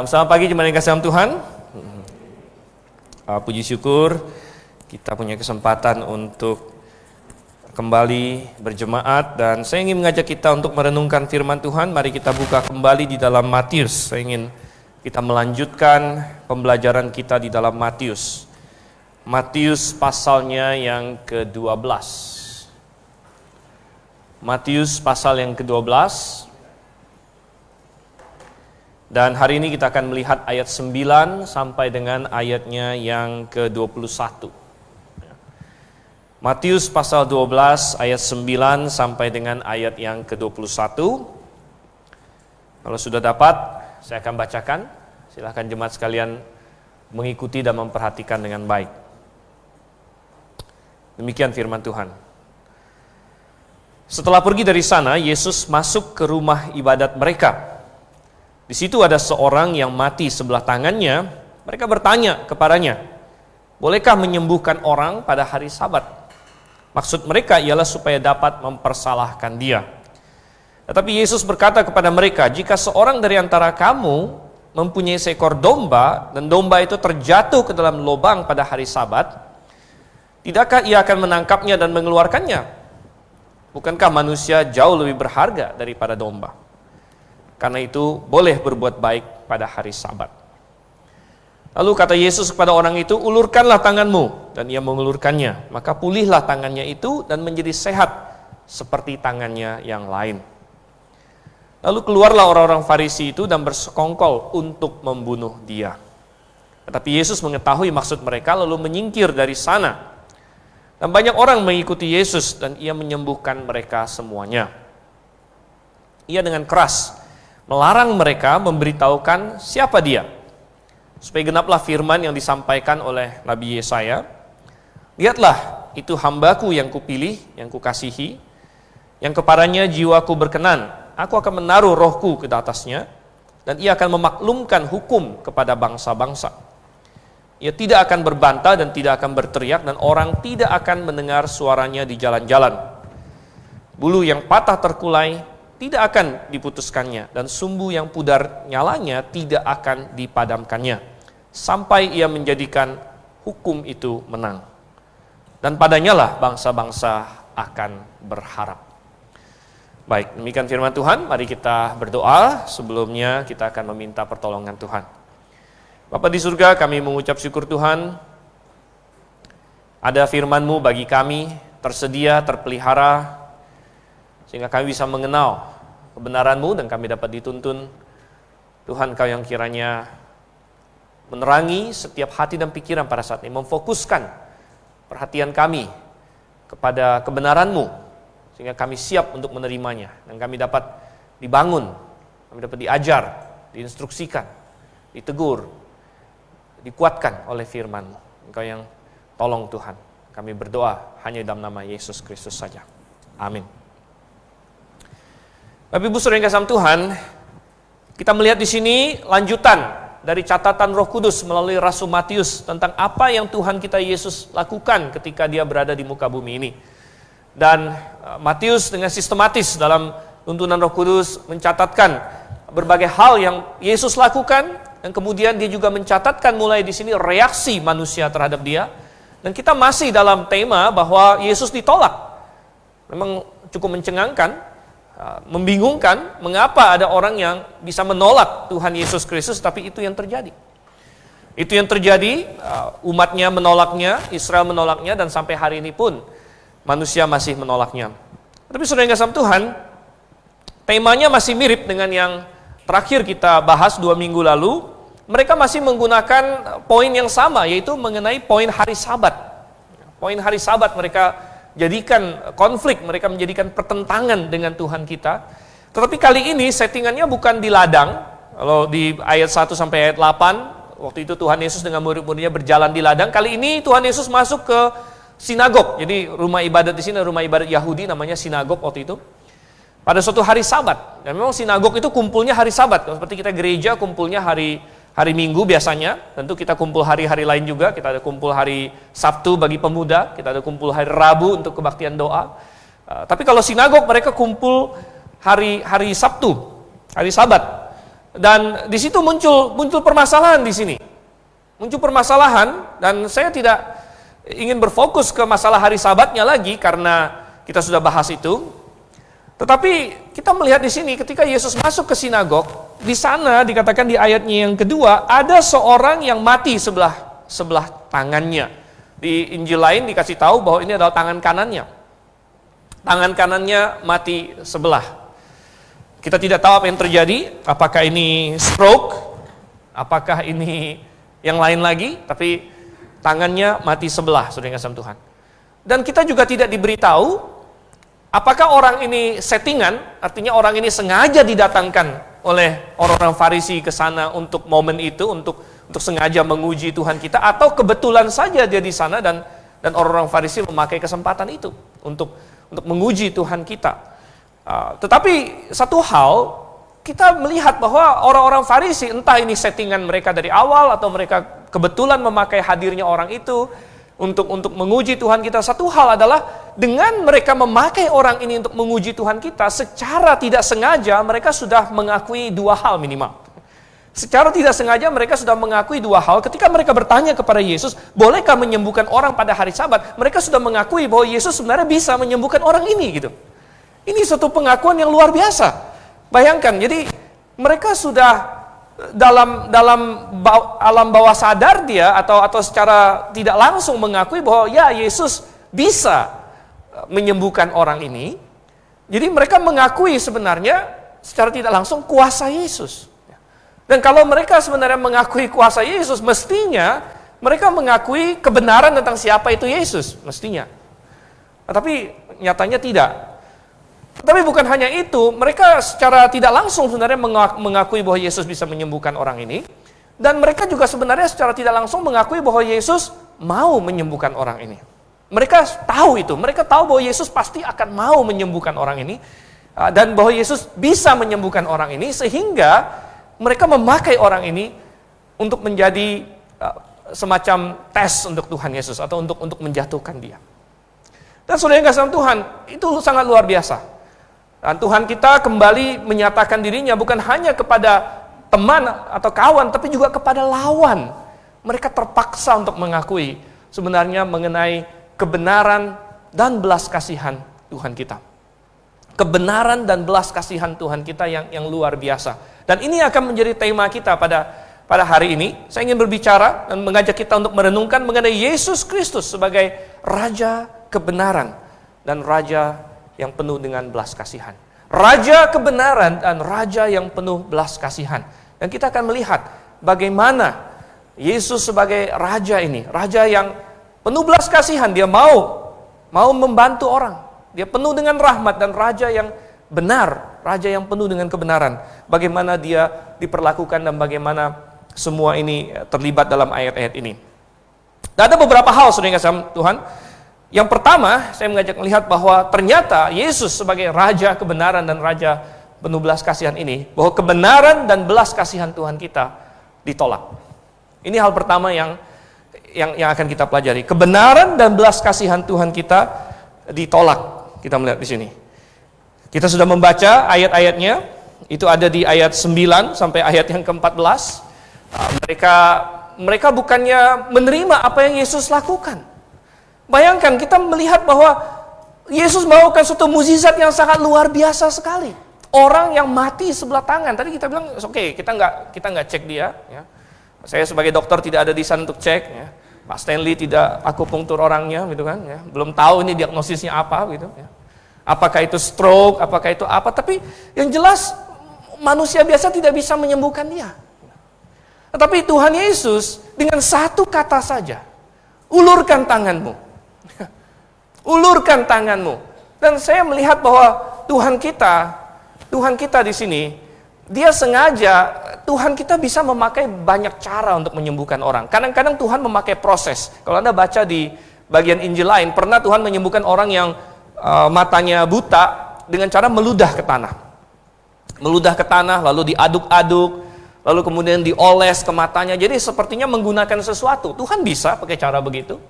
Selamat pagi jemaat yang kasih dalam Tuhan. Puji syukur kita punya kesempatan untuk kembali berjemaat, dan saya ingin mengajak kita untuk merenungkan firman Tuhan. Mari kita buka kembali di dalam Matius. Saya ingin kita melanjutkan pembelajaran kita di dalam Matius. Matius pasalnya yang ke-12. Matius pasal yang ke-12. Dan hari ini kita akan melihat ayat 9 sampai dengan ayatnya yang ke-21. Matius pasal 12 ayat 9 sampai dengan ayat yang ke-21. Kalau sudah dapat, saya akan bacakan. Silakan jemaat sekalian mengikuti dan memperhatikan dengan baik. Demikian firman Tuhan. Setelah pergi dari sana, Yesus masuk ke rumah ibadat mereka. Di situ ada seorang yang mati sebelah tangannya. Mereka bertanya kepadanya, bolehkah menyembuhkan orang pada hari Sabat? Maksud mereka ialah supaya dapat mempersalahkan dia. Tetapi Yesus berkata kepada mereka, jika seorang dari antara kamu mempunyai seekor domba, dan domba itu terjatuh ke dalam lubang pada hari Sabat, tidakkah ia akan menangkapnya dan mengeluarkannya? Bukankah manusia jauh lebih berharga daripada domba? Karena itu boleh berbuat baik pada hari Sabat. Lalu kata Yesus kepada orang itu, ulurkanlah tanganmu. Dan ia mengulurkannya. Maka pulihlah tangannya itu dan menjadi sehat seperti tangannya yang lain. Lalu keluarlah orang-orang Farisi itu dan bersekongkol untuk membunuh dia. Tetapi Yesus mengetahui maksud mereka lalu menyingkir dari sana. Dan banyak orang mengikuti Yesus dan ia menyembuhkan mereka semuanya. Ia dengan keras melarang mereka memberitahukan siapa dia, supaya genaplah firman yang disampaikan oleh Nabi Yesaya. Lihatlah, itu hambaku yang kupilih, yang kukasihi, yang kepadanya jiwaku berkenan. Aku akan menaruh rohku ke atasnya, dan ia akan memaklumkan hukum kepada bangsa-bangsa. Ia tidak akan berbantah dan tidak akan berteriak, dan orang tidak akan mendengar suaranya di jalan-jalan. Bulu yang patah terkulai tidak akan diputuskannya, dan sumbu yang pudar nyalanya tidak akan dipadamkannya, sampai ia menjadikan hukum itu menang. Dan padanya lah bangsa-bangsa akan berharap. Baik, demikian firman Tuhan. Mari kita berdoa. Sebelumnya kita akan meminta pertolongan Tuhan. Bapa di surga, kami mengucap syukur Tuhan, ada firman-Mu bagi kami, tersedia, terpelihara, sehingga kami bisa mengenal kebenaran-Mu dan kami dapat dituntun. Tuhan, Kau yang kiranya menerangi setiap hati dan pikiran pada saat ini, memfokuskan perhatian kami kepada kebenaran-Mu, sehingga kami siap untuk menerimanya, dan kami dapat dibangun, kami dapat diajar, diinstruksikan, ditegur, dikuatkan oleh firman-Mu. Engkau yang tolong Tuhan. Kami berdoa hanya dalam nama Yesus Kristus saja. Amin. Bapak Ibu Saudara yang kasih dalam Tuhan, kita melihat di sini lanjutan dari catatan Roh Kudus melalui Rasul Matius tentang apa yang Tuhan kita Yesus lakukan ketika dia berada di muka bumi ini. Dan Matius dengan sistematis dalam tuntunan Roh Kudus mencatatkan berbagai hal yang Yesus lakukan, dan kemudian dia juga mencatatkan mulai di sini reaksi manusia terhadap dia. Dan kita masih dalam tema bahwa Yesus ditolak. Memang cukup mencengangkan, membingungkan, mengapa ada orang yang bisa menolak Tuhan Yesus Kristus, tapi itu yang terjadi. Itu yang terjadi, umatnya menolaknya, Israel menolaknya, dan sampai hari ini pun manusia masih menolaknya. Tapi saudara yang kasih Tuhan, temanya masih mirip dengan yang terakhir kita bahas 2 minggu lalu. Mereka masih menggunakan poin yang sama, yaitu mengenai poin hari Sabat. Poin hari Sabat mereka jadikan konflik, mereka menjadikan pertentangan dengan Tuhan kita. Tetapi kali ini settingannya bukan di ladang. Kalau di ayat 1 sampai ayat 8, waktu itu Tuhan Yesus dengan murid-muridnya berjalan di ladang. Kali ini Tuhan Yesus masuk ke sinagog. Jadi rumah ibadat di sini, rumah ibadat Yahudi namanya sinagog waktu itu. Pada suatu hari Sabat. Dan memang sinagog itu kumpulnya hari Sabat. Seperti kita gereja kumpulnya hari Minggu biasanya, tentu kita kumpul hari-hari lain juga. Kita ada kumpul hari Sabtu bagi pemuda, kita ada kumpul hari Rabu untuk kebaktian doa. Tapi kalau sinagog mereka kumpul hari Sabtu, hari Sabat. Dan di situ muncul permasalahan di sini. Muncul permasalahan, dan saya tidak ingin berfokus ke masalah hari Sabatnya lagi karena kita sudah bahas itu. Tetapi kita melihat di sini ketika Yesus masuk ke sinagog, di sana dikatakan di ayatnya yang kedua, ada seorang yang mati sebelah tangannya. Di Injil lain dikasih tahu bahwa ini adalah tangan kanannya. Tangan kanannya mati sebelah. Kita tidak tahu apa yang terjadi, apakah ini stroke, apakah ini yang lain lagi, tapi tangannya mati sebelah, saudara yang kasih Tuhan. Dan kita juga tidak diberitahu apakah orang ini settingan, artinya orang ini sengaja didatangkan oleh orang-orang Farisi ke sana untuk momen itu, untuk sengaja menguji Tuhan kita, atau kebetulan saja dia di sana dan orang-orang Farisi memakai kesempatan itu untuk menguji Tuhan kita. Tetapi satu hal, kita melihat bahwa orang-orang Farisi, entah ini settingan mereka dari awal atau mereka kebetulan memakai hadirnya orang itu untuk menguji Tuhan kita. Satu hal adalah dengan mereka memakai orang ini untuk menguji Tuhan kita, secara tidak sengaja mereka sudah mengakui dua hal minimal. Secara tidak sengaja mereka sudah mengakui dua hal. Ketika mereka bertanya kepada Yesus, bolehkah menyembuhkan orang pada hari Sabat? Mereka sudah mengakui bahwa Yesus sebenarnya bisa menyembuhkan orang ini gitu. Ini suatu pengakuan yang luar biasa. Bayangkan, jadi mereka sudah dalam alam bawah sadar dia atau secara tidak langsung mengakui bahwa ya Yesus bisa menyembuhkan orang ini. Jadi mereka mengakui sebenarnya secara tidak langsung kuasa Yesus. Dan kalau mereka sebenarnya mengakui kuasa Yesus, mestinya mereka mengakui kebenaran tentang siapa itu Yesus, mestinya. Tapi nyatanya tidak. Tapi bukan hanya itu, mereka secara tidak langsung sebenarnya mengakui bahwa Yesus bisa menyembuhkan orang ini. Dan mereka juga sebenarnya secara tidak langsung mengakui bahwa Yesus mau menyembuhkan orang ini. Mereka tahu itu, mereka tahu bahwa Yesus pasti akan mau menyembuhkan orang ini. Dan bahwa Yesus bisa menyembuhkan orang ini, sehingga mereka memakai orang ini untuk menjadi semacam tes untuk Tuhan Yesus, atau untuk menjatuhkan dia. Dan saudara yang kasih Tuhan, itu sangat luar biasa. Dan Tuhan kita kembali menyatakan dirinya bukan hanya kepada teman atau kawan, tapi juga kepada lawan. Mereka terpaksa untuk mengakui sebenarnya mengenai kebenaran dan belas kasihan Tuhan kita. Kebenaran dan belas kasihan Tuhan kita yang luar biasa. Dan ini akan menjadi tema kita pada hari ini. Saya ingin berbicara dan mengajak kita untuk merenungkan mengenai Yesus Kristus sebagai Raja kebenaran dan Raja yang penuh dengan belas kasihan. Raja kebenaran dan Raja yang penuh belas kasihan. Dan kita akan melihat bagaimana Yesus sebagai Raja ini, Raja yang penuh belas kasihan, dia mau membantu orang. Dia penuh dengan rahmat, dan Raja yang benar, Raja yang penuh dengan kebenaran. Bagaimana dia diperlakukan dan bagaimana semua ini terlibat dalam ayat-ayat ini. Dan ada beberapa hal saudara yang kasih Tuhan. Yang pertama, saya mengajak melihat bahwa ternyata Yesus sebagai Raja kebenaran dan Raja penuh belas kasihan ini, bahwa kebenaran dan belas kasihan Tuhan kita ditolak. Ini hal pertama yang akan kita pelajari. Kebenaran dan belas kasihan Tuhan kita ditolak. Kita melihat di sini. Kita sudah membaca ayat-ayatnya, itu ada di ayat 9 sampai ayat yang ke-14. Mereka bukannya menerima apa yang Yesus lakukan. Bayangkan, kita melihat bahwa Yesus melakukan suatu mukjizat yang sangat luar biasa sekali. Orang yang mati sebelah tangan. Tadi kita bilang, oke, kita nggak cek dia. Ya. Saya sebagai dokter tidak ada di sana untuk cek. Ya. Pak Stanley tidak akupunktur orangnya, gitu kan? Ya. Belum tahu ini diagnosisnya apa, gitu. Ya. Apakah itu stroke, apakah itu apa? Tapi yang jelas manusia biasa tidak bisa menyembuhkan dia. Tetapi Tuhan Yesus dengan satu kata saja, ulurkan tanganmu. Ulurkan tanganmu. Dan saya melihat bahwa Tuhan kita di sini, dia sengaja, Tuhan kita bisa memakai banyak cara untuk menyembuhkan orang. Kadang-kadang Tuhan memakai proses. Kalau Anda baca di bagian Injil lain, pernah Tuhan menyembuhkan orang yang matanya buta dengan cara meludah ke tanah. Meludah ke tanah, lalu diaduk-aduk, lalu kemudian dioles ke matanya. Jadi sepertinya menggunakan sesuatu. Tuhan bisa pakai cara begitu.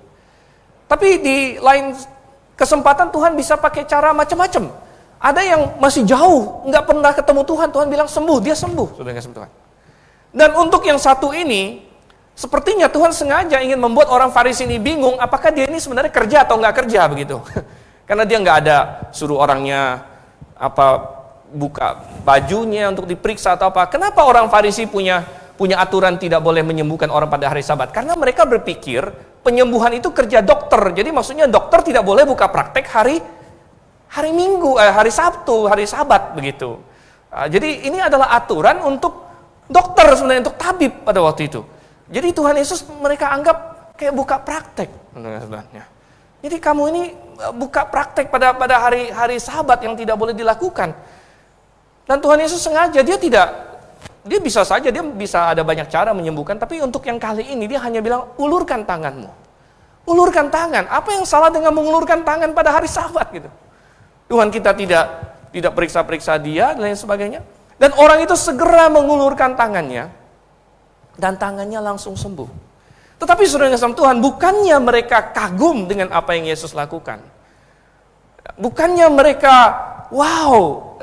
Tapi di lain kesempatan Tuhan bisa pakai cara macam-macam. Ada yang masih jauh, nggak pernah ketemu Tuhan. Tuhan bilang sembuh, dia sembuh. Sudah nggak sembuh Tuhan. Dan untuk yang satu ini, sepertinya Tuhan sengaja ingin membuat orang Farisi ini bingung, apakah dia ini sebenarnya kerja atau nggak kerja begitu. Karena dia nggak ada suruh orangnya buka bajunya untuk diperiksa atau apa. Kenapa orang Farisi punya aturan tidak boleh menyembuhkan orang pada hari Sabat? Karena mereka berpikir penyembuhan itu kerja dokter. Jadi maksudnya dokter tidak boleh buka praktek hari Minggu, hari Sabtu, hari Sabat begitu. Jadi ini adalah aturan untuk dokter sebenarnya, untuk tabib pada waktu itu. Jadi Tuhan Yesus mereka anggap kayak buka praktek. Jadi kamu ini buka praktek pada hari Sabat yang tidak boleh dilakukan. Dan Tuhan Yesus sengaja, dia bisa saja, dia bisa ada banyak cara menyembuhkan, tapi untuk yang kali ini dia hanya bilang, ulurkan tanganmu. Ulurkan tangan. Apa yang salah dengan mengulurkan tangan pada hari Sabat gitu? Tuhan kita tidak periksa-periksa dia dan lain sebagainya. Dan orang itu segera mengulurkan tangannya dan tangannya langsung sembuh. Tetapi saudara yang Tuhan, bukannya mereka kagum dengan apa yang Yesus lakukan. Bukannya mereka wow,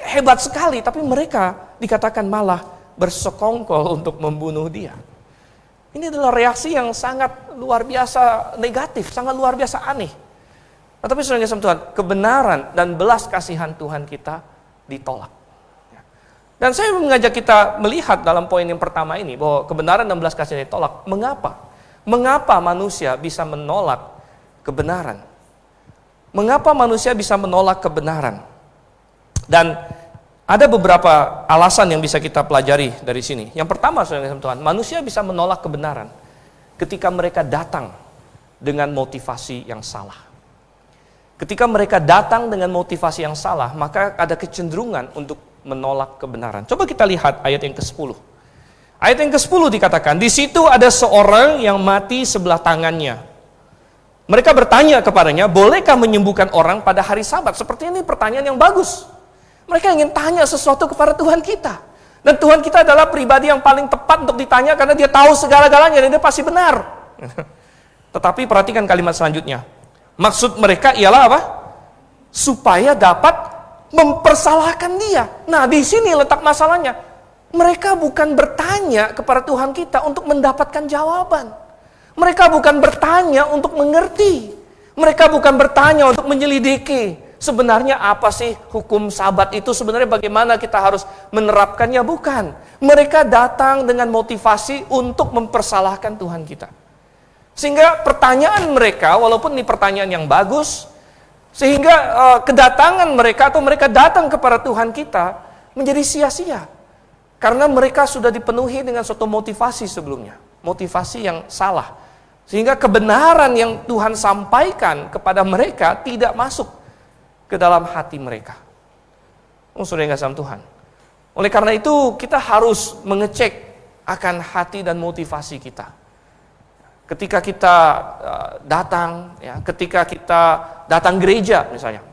hebat sekali, tapi mereka dikatakan malah bersekongkol untuk membunuh dia. Ini adalah reaksi yang sangat luar biasa negatif, sangat luar biasa aneh. Tetapi saudara yang Tuhan, kebenaran dan belas kasihan Tuhan kita ditolak. Dan saya mengajak kita melihat dalam poin yang pertama ini, bahwa kebenaran dan belas kasihan ditolak. Mengapa? Mengapa manusia bisa menolak kebenaran? Mengapa manusia bisa menolak kebenaran? Dan ada beberapa alasan yang bisa kita pelajari dari sini. Yang pertama, saudara Tuhan, manusia bisa menolak kebenaran ketika mereka datang dengan motivasi yang salah. Ketika mereka datang dengan motivasi yang salah, maka ada kecenderungan untuk menolak kebenaran. Coba kita lihat ayat yang ke-10. Ayat yang ke-10 dikatakan, di situ ada seorang yang mati sebelah tangannya. Mereka bertanya kepadanya, bolehkah menyembuhkan orang pada hari Sabat? Seperti ini pertanyaan yang bagus. Mereka ingin tanya sesuatu kepada Tuhan kita. Dan Tuhan kita adalah pribadi yang paling tepat untuk ditanya karena dia tahu segala-galanya dan dia pasti benar. Tetapi perhatikan kalimat selanjutnya. Maksud mereka ialah apa? Supaya dapat mempersalahkan dia. Nah, di sini letak masalahnya. Mereka bukan bertanya kepada Tuhan kita untuk mendapatkan jawaban. Mereka bukan bertanya untuk mengerti. Mereka bukan bertanya untuk menyelidiki. Sebenarnya apa sih hukum Sabat itu? Sebenarnya bagaimana kita harus menerapkannya? Bukan. Mereka datang dengan motivasi untuk mempersalahkan Tuhan kita. Sehingga pertanyaan mereka, walaupun ini pertanyaan yang bagus, sehingga kedatangan mereka atau mereka datang kepada Tuhan kita menjadi sia-sia. Karena mereka sudah dipenuhi dengan suatu motivasi sebelumnya. Motivasi yang salah. Sehingga kebenaran yang Tuhan sampaikan kepada mereka tidak masuk ke dalam hati mereka. Saudara yang kasih Tuhan. Oleh karena itu kita harus mengecek akan hati dan motivasi kita. Ketika kita datang, ya, ketika kita datang gereja misalnya,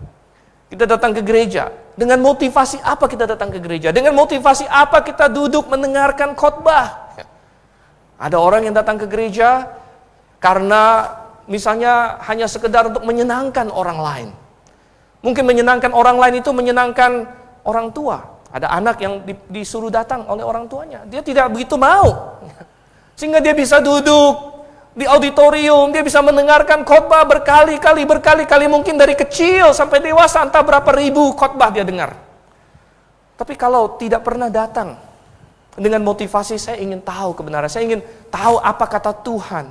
kita datang ke gereja dengan motivasi apa kita datang ke gereja? Dengan motivasi apa kita duduk mendengarkan khotbah? Ada orang yang datang ke gereja karena misalnya hanya sekedar untuk menyenangkan orang lain. Mungkin menyenangkan orang lain itu menyenangkan orang tua. Ada anak yang disuruh datang oleh orang tuanya, dia tidak begitu mau, sehingga dia bisa duduk di auditorium, dia bisa mendengarkan khotbah berkali-kali, mungkin dari kecil sampai dewasa, entah berapa ribu khotbah dia dengar. Tapi kalau tidak pernah datang dengan motivasi saya ingin tahu kebenaran, saya ingin tahu apa kata Tuhan,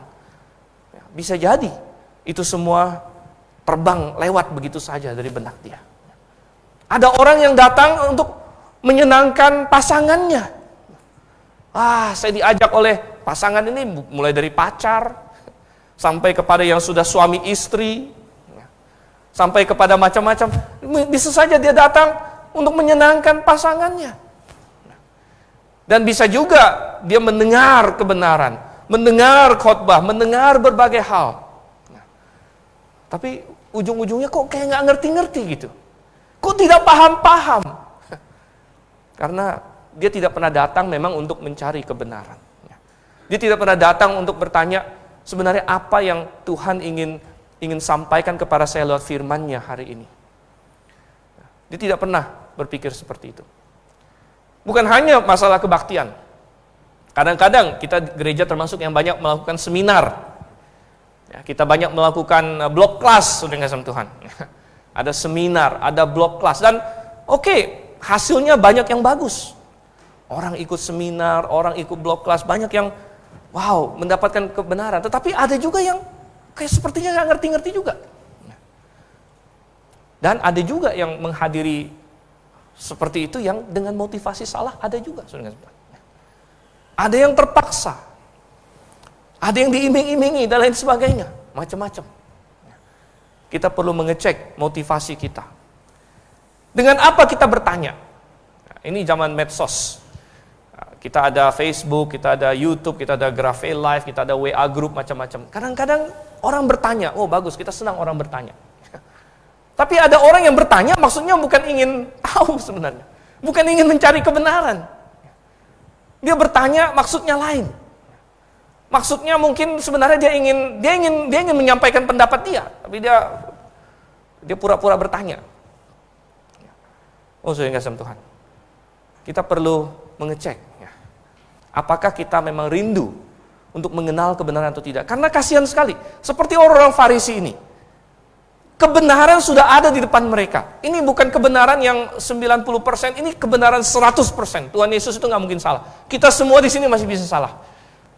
bisa jadi itu semua terbang lewat begitu saja dari benak dia. Ada orang yang datang untuk menyenangkan pasangannya. Saya diajak oleh pasangan ini mulai dari pacar sampai kepada yang sudah suami istri, sampai kepada macam-macam. Bisa saja dia datang untuk menyenangkan pasangannya. Dan bisa juga dia mendengar kebenaran, mendengar khotbah, mendengar berbagai hal. Tapi ujung-ujungnya kok kayak nggak ngerti-ngerti gitu. Kok tidak paham-paham? Karena dia tidak pernah datang memang untuk mencari kebenaran. Dia tidak pernah datang untuk bertanya sebenarnya apa yang Tuhan ingin sampaikan kepada saya lewat firman-Nya hari ini. Dia tidak pernah berpikir seperti itu. Bukan hanya masalah kebaktian. Kadang-kadang kita gereja termasuk yang banyak melakukan seminar. Ya, kita banyak melakukan blog class, sudah kasih Tuhan. Ada seminar, ada blog class, dan hasilnya banyak yang bagus. Orang ikut seminar, orang ikut blog class, banyak yang mendapatkan kebenaran. Tetapi ada juga yang kayak sepertinya nggak ngerti-ngerti juga. Dan ada juga yang menghadiri seperti itu yang dengan motivasi salah, ada juga. Ada yang terpaksa, ada yang diiming-imingi dan lain sebagainya, macam-macam. Kita perlu mengecek motivasi kita. Dengan apa kita bertanya? Ini zaman medsos. Kita ada Facebook, kita ada YouTube, kita ada Graphel Live, kita ada WA Group, macam-macam. Kadang-kadang orang bertanya, bagus, kita senang orang bertanya. Tapi ada orang yang bertanya, maksudnya bukan ingin tahu sebenarnya. Bukan ingin mencari kebenaran. Dia bertanya, maksudnya lain. Maksudnya mungkin sebenarnya dia ingin menyampaikan pendapat dia, tapi dia pura-pura bertanya. Saudara kasih Tuhan, kita perlu mengecek, apakah kita memang rindu untuk mengenal kebenaran atau tidak. Karena kasihan sekali, seperti orang-orang Farisi ini, kebenaran sudah ada di depan mereka. Ini bukan kebenaran yang 90%, ini kebenaran 100%. Tuhan Yesus itu nggak mungkin salah. Kita semua di sini masih bisa salah.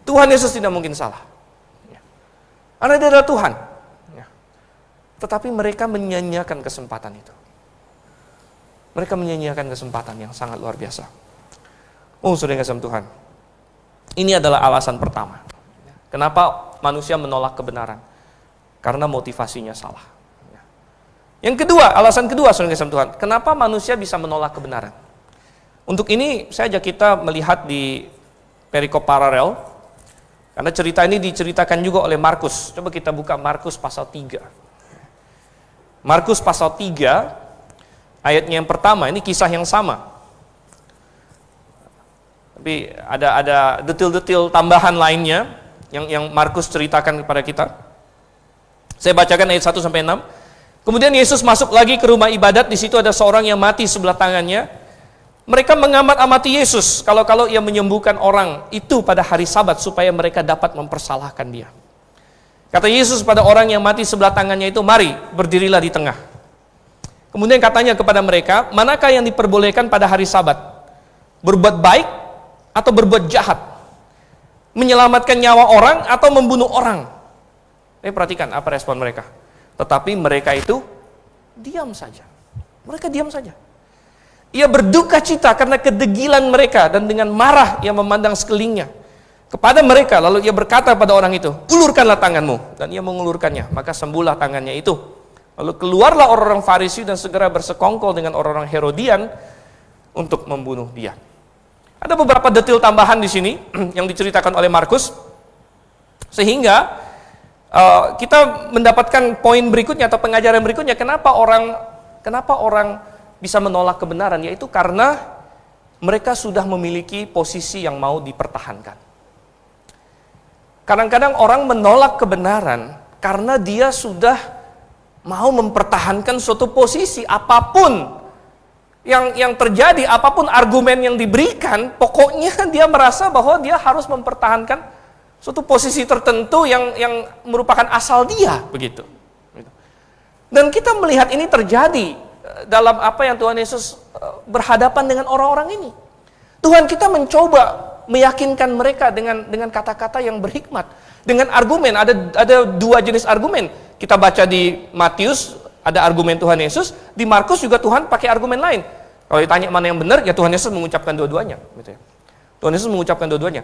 Tuhan Yesus tidak mungkin salah. Karena dia adalah Tuhan. Tetapi mereka menyia-nyiakan kesempatan itu. Mereka menyia-nyiakan kesempatan yang sangat luar biasa. Saudara kasih Tuhan, ini adalah alasan pertama. Kenapa manusia menolak kebenaran? Karena motivasinya salah. Yang kedua, alasan kedua, saudara kasih Tuhan, kenapa manusia bisa menolak kebenaran? Untuk ini saya ajak kita melihat di perikop paralel, karena cerita ini diceritakan juga oleh Markus. Coba kita buka Markus pasal 3. Markus pasal 3, ayatnya yang pertama, ini kisah yang sama. Tapi ada detil-detil tambahan lainnya yang Markus ceritakan kepada kita. Saya bacakan ayat 1 sampai 6. Kemudian Yesus masuk lagi ke rumah ibadat, di situ ada seorang yang mati sebelah tangannya. Mereka mengamat-amati Yesus kalau ia menyembuhkan orang itu pada hari Sabat supaya mereka dapat mempersalahkan dia. Kata Yesus pada orang yang mati sebelah tangannya itu, "Mari, berdirilah di tengah." Kemudian katanya kepada mereka, "Manakah yang diperbolehkan pada hari Sabat? Berbuat baik atau berbuat jahat? Menyelamatkan nyawa orang atau membunuh orang?" Perhatikan apa respon mereka. Tetapi mereka itu diam saja. Mereka diam saja. Ia berduka cita karena kedegilan mereka dan dengan marah ia memandang sekelilingnya kepada mereka. Lalu ia berkata pada orang itu, "Ulurkanlah tanganmu." Dan ia mengulurkannya, maka sembuhlah tangannya itu. Lalu keluarlah orang-orang Farisi dan segera bersekongkol dengan orang-orang Herodian untuk membunuh dia. Ada beberapa detil tambahan di sini yang diceritakan oleh Markus, sehingga kita mendapatkan poin berikutnya atau pengajaran berikutnya, kenapa orang bisa menolak kebenaran, yaitu karena mereka sudah memiliki posisi yang mau dipertahankan. Kadang-kadang orang menolak kebenaran karena dia sudah mau mempertahankan suatu posisi, apapun yang terjadi, apapun argumen yang diberikan, pokoknya dia merasa bahwa dia harus mempertahankan suatu posisi tertentu yang merupakan asal dia, begitu. Dan kita melihat ini terjadi dalam apa yang Tuhan Yesus berhadapan dengan orang-orang ini. Tuhan kita mencoba meyakinkan mereka dengan kata-kata yang berhikmat, dengan argumen. Ada dua jenis argumen. Kita baca di Matius ada argumen Tuhan Yesus, di Markus juga Tuhan pakai argumen lain. Kalau ditanya mana yang benar, ya Tuhan Yesus mengucapkan dua-duanya, gitu ya. Tuhan Yesus mengucapkan dua-duanya.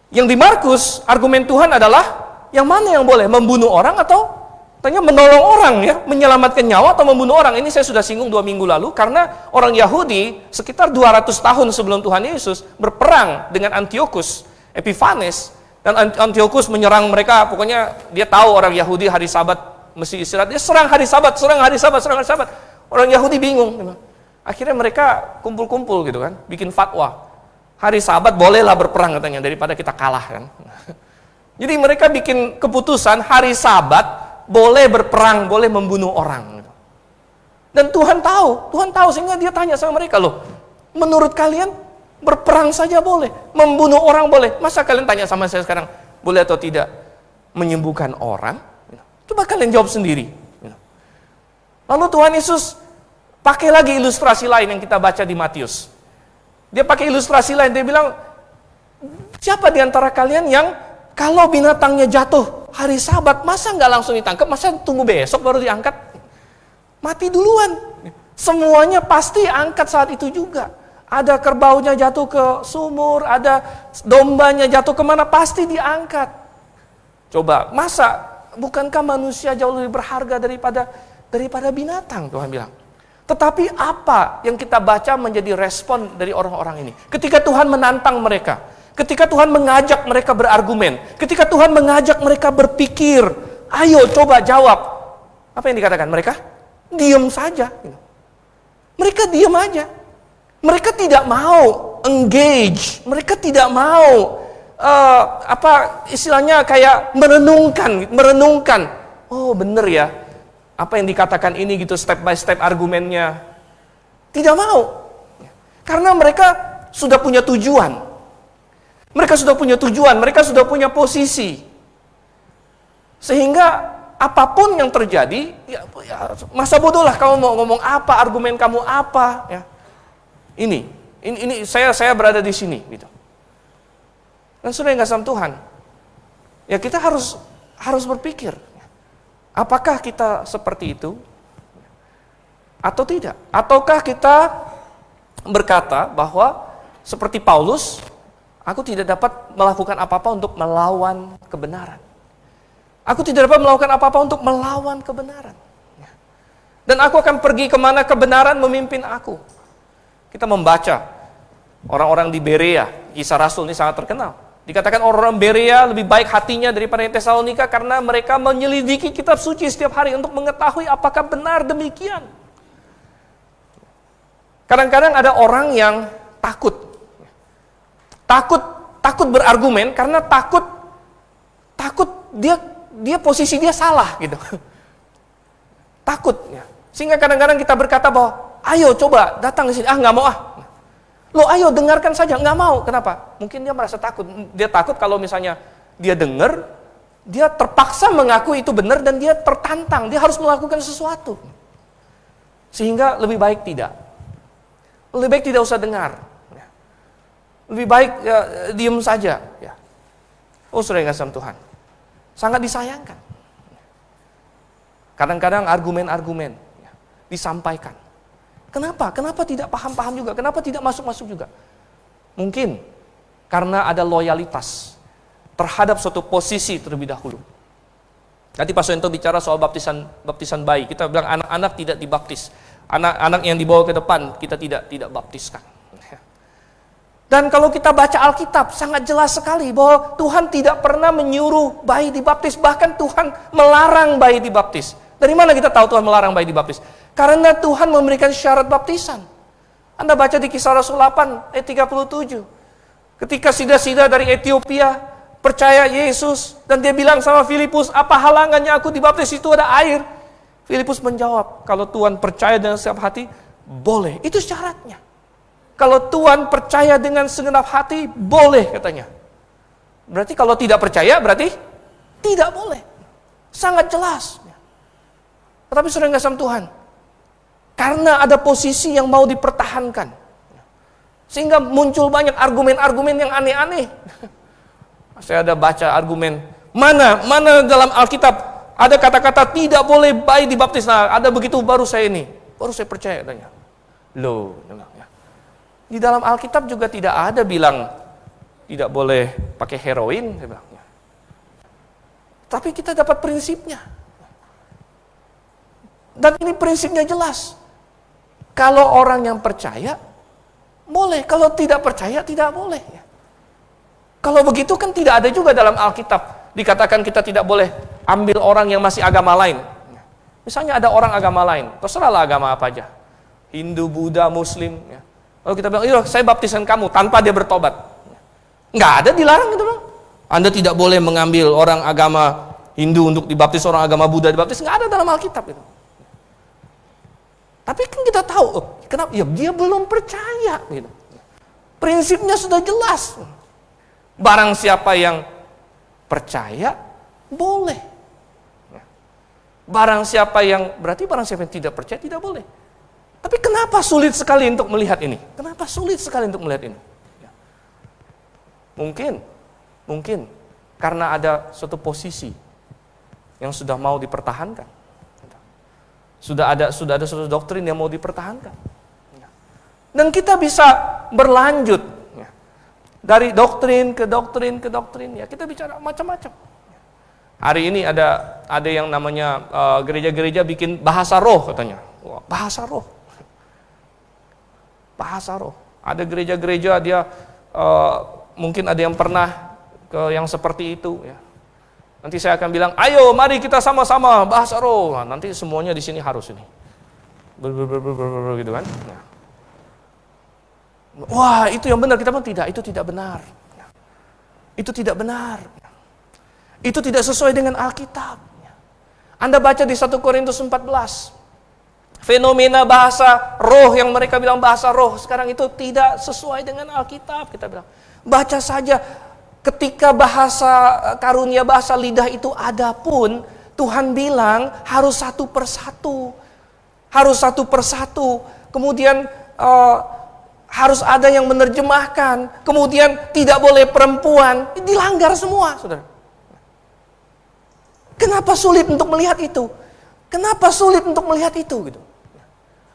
Yang di Markus, argumen Tuhan adalah yang mana yang boleh, membunuh orang atau menolong orang, ya, menyelamatkan nyawa atau membunuh orang. Ini saya sudah singgung 2 minggu lalu, karena orang Yahudi sekitar 200 tahun sebelum Tuhan Yesus berperang dengan Antiochus Epiphanes, dan Antiochus menyerang mereka. Pokoknya dia tahu orang Yahudi hari Sabat mesti istirahat, dia serang hari Sabat. Orang Yahudi bingung. Akhirnya mereka kumpul-kumpul gitu kan, bikin fatwa. Hari Sabat bolehlah berperang katanya, daripada kita kalah kan. Jadi mereka bikin keputusan hari Sabat boleh berperang, boleh membunuh orang. Dan Tuhan tahu sehingga dia tanya sama mereka, loh, menurut kalian berperang saja boleh, membunuh orang boleh, masa kalian tanya sama saya sekarang, boleh atau tidak menyembuhkan orang? Coba kalian jawab sendiri. Lalu Tuhan Yesus pakai lagi ilustrasi lain yang kita baca di Matius. Dia pakai ilustrasi lain, dia bilang, siapa di antara kalian yang kalau binatangnya jatuh hari Sabat, masa nggak langsung ditangkap, masa tunggu besok baru diangkat? Mati duluan. Semuanya pasti angkat saat itu juga. Ada kerbaunya jatuh ke sumur, ada dombanya jatuh kemana, pasti diangkat. Coba, masa bukankah manusia jauh lebih berharga daripada binatang, Tuhan bilang. Tetapi apa yang kita baca menjadi respon dari orang-orang ini? Ketika Tuhan menantang mereka, ketika Tuhan mengajak mereka berargumen, ketika Tuhan mengajak mereka berpikir, ayo coba jawab. Apa yang dikatakan mereka? Diam saja. Mereka diam aja. Mereka tidak mau engage, mereka tidak mau istilahnya kayak merenungkan. Oh benar ya, apa yang dikatakan ini gitu, step by step argumennya. Tidak mau. Karena mereka sudah punya tujuan. Mereka sudah punya posisi. Sehingga apapun yang terjadi, ya masa bodoh lah kamu mau ngomong apa, argumen kamu apa, ya. Ini saya berada di sini gitu. Dan sudah nggak sama Tuhan. Ya kita harus berpikir, apakah kita seperti itu atau tidak? Ataukah kita berkata bahwa seperti Paulus, aku tidak dapat melakukan apa-apa untuk melawan kebenaran. Aku tidak dapat melakukan apa-apa untuk melawan kebenaran. Dan aku akan pergi kemana kebenaran memimpin aku. Kita membaca orang-orang di Berea, kisah Rasul ini sangat terkenal. Dikatakan orang-orang Berea lebih baik hatinya daripada yang Tesalonika karena mereka menyelidiki kitab suci setiap hari untuk mengetahui apakah benar demikian. Kadang-kadang ada orang yang takut berargumen karena takut dia posisi dia salah gitu. Takut ya. Sehingga kadang-kadang kita berkata bahwa ayo coba datang ke sini. Nggak mau ah. Loh ayo dengarkan saja. Nggak mau. Kenapa? Mungkin dia merasa takut. Dia takut kalau misalnya dia dengar, dia terpaksa mengaku itu benar dan dia tertantang. Dia harus melakukan sesuatu. Sehingga lebih baik tidak. Lebih baik tidak usah dengar. Lebih baik ya, diem saja. Ya. Oh saudara yang kasih Tuhan. Sangat disayangkan. Kadang-kadang argumen-argumen ya, disampaikan. Kenapa? Kenapa tidak paham-paham juga? Kenapa tidak masuk-masuk juga? Mungkin karena ada loyalitas terhadap suatu posisi terlebih dahulu. Nanti Pak Soento bicara soal baptisan bayi. Kita bilang anak-anak tidak dibaptis. Anak-anak yang dibawa ke depan kita tidak baptiskan. Dan kalau kita baca Alkitab, sangat jelas sekali bahwa Tuhan tidak pernah menyuruh bayi dibaptis. Bahkan Tuhan melarang bayi dibaptis. Dari mana kita tahu Tuhan melarang bayi dibaptis? Karena Tuhan memberikan syarat baptisan. Anda baca di Kisah Rasul 8 ayat 37. Ketika sida-sida dari Ethiopia percaya Yesus, dan dia bilang sama Filipus, apa halangannya aku dibaptis, itu ada air. Filipus menjawab, kalau Tuhan percaya dengan setiap hati, boleh. Itu syaratnya. Kalau Tuhan percaya dengan segenap hati, boleh katanya. Berarti kalau tidak percaya, berarti tidak boleh. Sangat jelas. Tetapi sudah nggak sama Tuhan. Karena ada posisi yang mau dipertahankan. Sehingga muncul banyak argumen-argumen yang aneh-aneh. Saya ada baca argumen, mana dalam Alkitab ada kata-kata tidak boleh bayi dibaptis. Nah, ada begitu baru saya percaya katanya. Loh, ya. Di dalam Alkitab juga tidak ada bilang tidak boleh pakai heroin, saya bilang. Tapi kita dapat prinsipnya. Dan ini prinsipnya jelas. Kalau orang yang percaya, boleh. Kalau tidak percaya, tidak boleh. Kalau begitu kan tidak ada juga dalam Alkitab. Dikatakan kita tidak boleh ambil orang yang masih agama lain. Misalnya ada orang agama lain, terserahlah agama apa aja. Hindu, Buddha, Muslim. Ya. Lalu kita bilang, iya saya baptisan kamu tanpa dia bertobat. Nggak ada, dilarang gitu loh. Anda tidak boleh mengambil orang agama Hindu untuk dibaptis, orang agama Buddha dibaptis. Nggak ada dalam Alkitab itu. Tapi kan kita tahu, kenapa? Ya dia belum percaya. Gitu. Prinsipnya sudah jelas. Barang siapa yang percaya, boleh. Barang siapa yang tidak percaya, tidak boleh. Tapi kenapa sulit sekali untuk melihat ini? Kenapa sulit sekali untuk melihat ini? Mungkin karena ada suatu posisi yang sudah mau dipertahankan. Sudah ada suatu doktrin yang mau dipertahankan. Dan kita bisa berlanjut dari doktrin ke doktrin ke doktrin. Ya, kita bicara macam-macam. Hari ini ada yang namanya gereja-gereja bikin bahasa roh katanya. Wah, bahasa roh. Bahasa roh. Ada gereja-gereja dia mungkin ada yang pernah ke yang seperti itu ya. Nanti saya akan bilang, ayo mari kita sama-sama bahasa roh. Nah, nanti semuanya di sini harus ini. Gitu kan. Nah. Wah, itu yang benar. Kita bilang tidak, itu tidak benar. Itu tidak benar. Itu tidak sesuai dengan Alkitab. Anda baca di 1 Korintus 14. Fenomena bahasa roh yang mereka bilang bahasa roh sekarang itu tidak sesuai dengan Alkitab. Kita bilang, baca saja. Ketika bahasa karunia bahasa lidah itu ada pun, Tuhan bilang harus satu persatu. Harus satu persatu. Kemudian harus ada yang menerjemahkan. Kemudian tidak boleh perempuan. Dilanggar semua, saudara. Kenapa sulit untuk melihat itu? Kenapa sulit untuk melihat itu? Gitu.